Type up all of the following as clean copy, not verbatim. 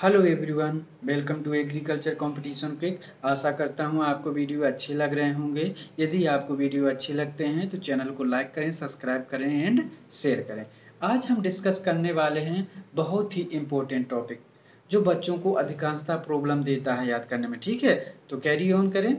Hello everyone, welcome to agriculture competition quiz. आशा करता हूँ आपको वीडियो अच्छे लग रहे होंगे। यदि आपको वीडियो अच्छे लगते हैं तो चैनल को लाइक करें, सब्सक्राइब करें एंड शेयर करें। आज हम डिस्कस करने वाले हैं बहुत ही इम्पोर्टेंट टॉपिक जो बच्चों को अधिकांशतः प्रॉब्लम देता है याद करने में। ठीक है, तो कैरी ऑन करें।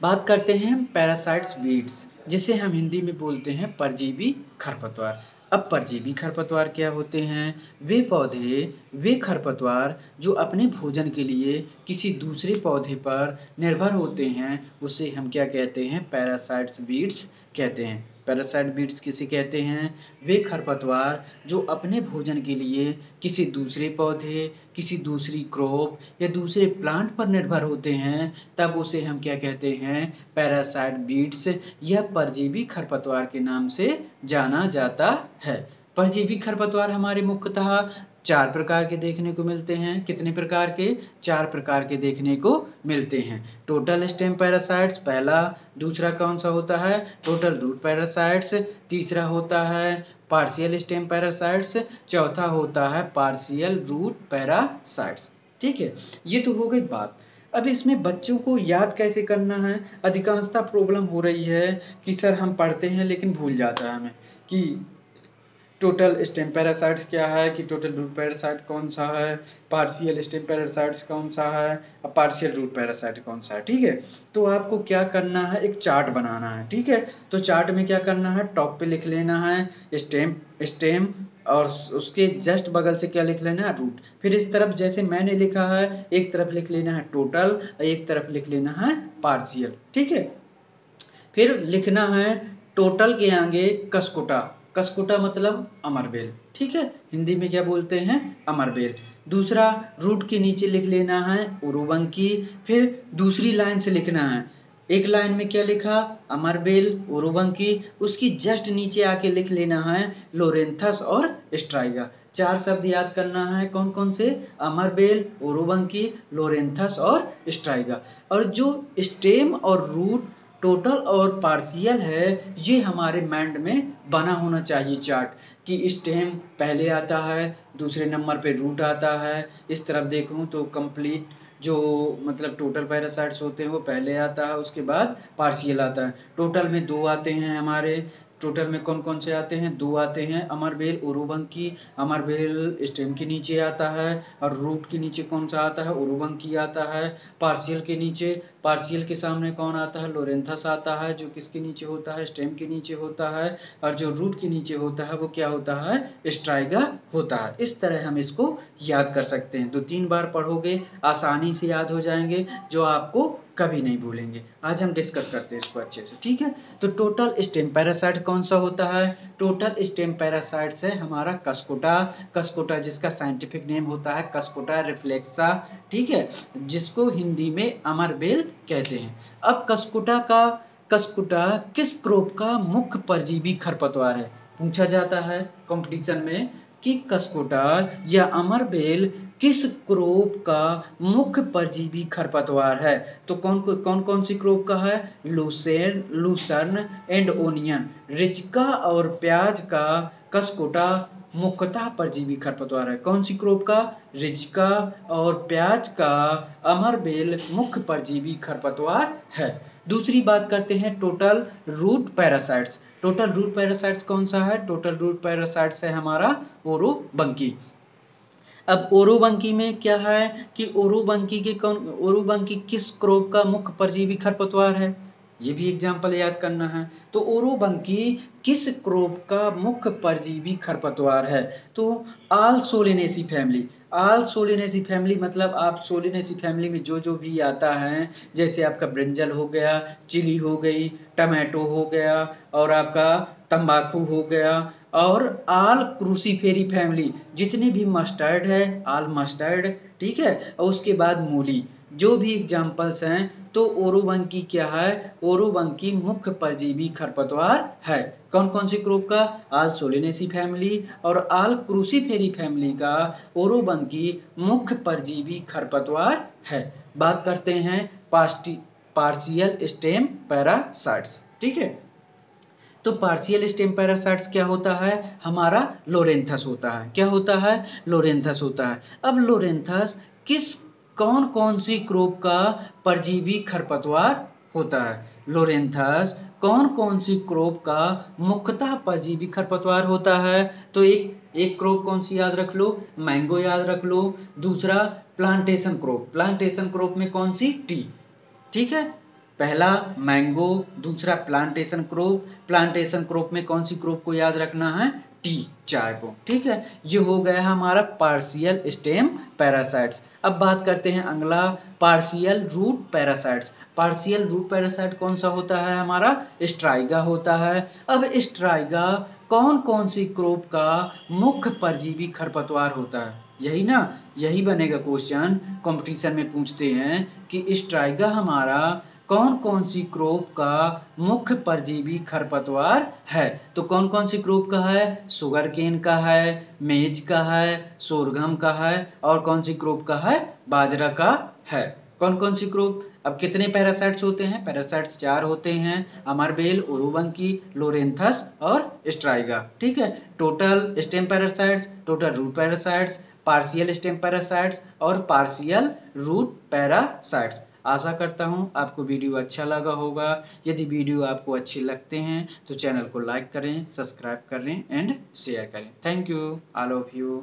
बात करते हैं हम पैरासाइट्स वीड्स, जिसे हम हिंदी में बोलते हैं परजीवी खरपतवार। अब परजीवी खरपतवार क्या होते हैं? वे पौधे, वे खरपतवार जो अपने भोजन के लिए किसी दूसरे पौधे पर निर्भर होते हैं, उसे हम क्या कहते हैं? पैरासाइट्स वीड्स कहते हैं। पैरासाइट वीड्स किसे कहते हैं? वे खरपतवार जो अपने भोजन के लिए किसी दूसरे पौधे, किसी दूसरी क्रॉप या दूसरे प्लांट पर निर्भर होते हैं, तब उसे हम क्या कहते हैं? पैरासाइट वीड्स या परजीवी खरपतवार के नाम से जाना जाता है। परजीवी खरपतवार हमारे मुख्यतः 4 प्रकार के देखने को मिलते हैं। कितने प्रकार के? 4 प्रकार के देखने को मिलते हैं। टोटल स्टेम पैरासाइट्स पहला, दूसरा कौन सा होता है? टोटल रूट पैरासाइट्स, तीसरा होता है पार्शियल स्टेम पैरासाइट्स, चौथा होता है पार्शियल रूट पैरासाइट्स। ठीक है, ये तो हो गई बात। अब इसमें बच्चों को याद कैसे करना है? अधिकांशतः प्रॉब्लम हो रही है कि सर हम पढ़ते हैं लेकिन भूल जाता है हमें कि टोटल स्टेम पैरासाइट्स क्या है, कि टोटल रूट पैरासाइट कौन सा है, पार्शियल स्टेम पैरासाइट्स कौन सा है और पार्शियल रूट पैरासाइट कौन सा है। ठीक है, तो आपको क्या करना है? एक चार्ट बनाना है। ठीक है, तो चार्ट में क्या करना है? टॉप पे लिख लेना है स्टेम स्टेम और उसके जस्ट बगल से क्या लिख लेना है? रूट। फिर इस तरफ जैसे मैंने लिखा है, एक तरफ लिख लेना है टोटल और एक तरफ लिख लेना है पार्शियल। ठीक है, फिर लिखना है टोटल के आगे कसकुटा। कसकुटा मतलब अमरबेल। ठीक है, हिंदी में क्या बोलते हैं? अमरबेल। दूसरा, रूट के नीचे लिख लेना है उरुवंकी। फिर दूसरी लाइन से लिखना है, एक लाइन में क्या लिखा? अमरबेल, उरुवंकी। उसकी जस्ट नीचे आके लिख लेना है लोरेंथस और स्ट्राइगा। 4 शब्द याद करना है। कौन कौन से? अमरबेल, उरुवंकी, लोरेंथस और स्ट्राइगा। और जो स्टेम और रूट, टोटल और पार्शियल है, ये हमारे माइंड में बना होना चाहिए चार्ट, कि स्टेम पहले आता है, दूसरे नंबर पे रूट आता है। इस तरफ देखूं तो कंप्लीट जो मतलब टोटल पैरासाइट्स होते हैं वो पहले आता है, उसके बाद पार्शियल आता है। टोटल में 2 आते हैं हमारे। टोटल में कौन कौन से आते हैं? 2 आते हैं, अमरबेल, उरुवंकी। अमरबेल स्टेम के नीचे आता है और रूट के नीचे कौन सा आता है? उरुवंकी आता है। पार्शियल के नीचे, पार्शियल के सामने कौन आता है? लोरेंथस आता है, जो किसके नीचे होता है? स्टेम के नीचे होता है। और जो रूट के नीचे होता है वो क्या होता है? स्ट्राइगा होता है। इस तरह हम इसको याद कर सकते हैं। 2-3 बार पढ़ोगे आसानी से याद हो जाएंगे, जो आपको कभी नहीं भूलेंगे। आज हम डिस्कस करते हैं इसको अच्छे से। ठीक है, तो टोटल स्टेम पैरासाइट कौन सा होता है? टोटल स्टेम पैरासाइट है हमारा कसकोटा। कसकोटा जिसका साइंटिफिक नेम होता है कसकोटा रिफ्लेक्सा। ठीक है, जिसको हिंदी में अमरबेल कहते हैं। अब कसकुटा किस क्रॉप का मुख्य परजीवी खरपतवार है? पूछा जाता है कंपटीशन में कि कसकुटा या अमरबेल किस क्रॉप का मुख्य परजीवी खरपतवार है। तो कौन कौन सी क्रॉप का है? Lucerne and onion. रिचका और प्याज का कसकुटा मुख्यतः परजीवी खरपतवार है। कौन सी क्रॉप का? रिचका और प्याज का अमरबेल मुख्य परजीवी खरपतवार है। दूसरी बात करते हैं total root parasites. Total root parasites कौन सा है? टोटल रूट पैरासाइट्स है हमारा ओरोबंकी। अब ओरोबंकी में क्या है कि ओरोबंकी किस क्रॉप का मुख्य परजीवी खरपतवार है? ये भी एग्जाम्पल याद करना है। तो ओरोबंकी किस क्रॉप का मुख्य परजीवी खरपतवार है? तो आल सोलेनेसी फैमिली। आल सोलेनेसी फैमिली मतलब आप सोलेनेसी फैमिली में जो जो भी आता है, जैसे आपका ब्रिंजल हो गया, चिली हो गई, टमाटो हो गया और आपका तंबाकू हो गया, और आल क्रूसीफेरी फैमिली, जितने भी मस्टर्ड है, आल मस्टर्ड। ठीक है, और उसके बाद मूली, जो भी एग्जाम्पल्स हैं। तो ओरोबंकी क्या है? ओरोबंकी मुख्य परजीवी खरपतवार है। कौन कौन सी क्रॉप का? आल सोलेनेसी फैमिली और आल क्रूसीफेरी फैमिली का ओरोबंकी मुख्य परजीवी खरपतवार है। बात करते हैं पार्शियल स्टेम पैरासाइट्स। ठीक है, तो पार्शियल स्टेम पैरासाइट्स क्या होता है, हमारा लोरेंथस होता है। क्या होता है, लोरेंथस होता है। अब लोरेंथस कौन कौन सी क्रोप का परजीवी खरपतवार होता है, लोरेंथस कौन कौन सी क्रोप का मुख्यतः परजीवी खरपतवार होता है। तो एक क्रोप कौन सी याद रख लो, मैंगो याद रख लो। दूसरा प्लांटेशन क्रोप, प्लांटेशन क्रोप में कौन सी, टी। ठीक है, पहला मैंगो, दूसरा प्लांटेशन क्रोप। प्लांटेशन क्रोप में कौन सी क्रोप को याद रखना है, टी, चाय को। ठीक है, ये हो गया हमारा पार्शियल स्टेम पैरासाइट्स। अब बात करते हैं अगला, partial root parasites. Partial root parasite कौन सा होता है, हमारा स्ट्राइगा होता है। अब स्ट्राइगा कौन कौन सी क्रोप का मुख्य परजीवी खरपतवार होता है, यही ना, यही बनेगा क्वेश्चन, कंपटीशन में पूछते हैं कि स्ट्राइगा हमारा कौन कौन सी क्रोप का मुख्य परजीवी खरपतवार है। तो कौन कौन सी क्रोप का है, शुगर केन का है, मेज का है, सोरगम का है, और कौन सी क्रोप का है, बाजरा का है। कौन कौन सी क्रोप। अब कितने पैरासाइट्स होते हैं, पैरासाइट्स 4 होते हैं, अमरबेल, ओरोबंकी, लोरेंथस और स्ट्राइगा। ठीक है, total stem parasites, total root parasites, partial stem parasites और पार्शियल रूट पैरासाइट्स। आशा करता हूं आपको वीडियो अच्छा लगा होगा। यदि वीडियो आपको अच्छे लगते हैं तो चैनल को लाइक करें, सब्सक्राइब करें एंड शेयर करें। Thank you all of you.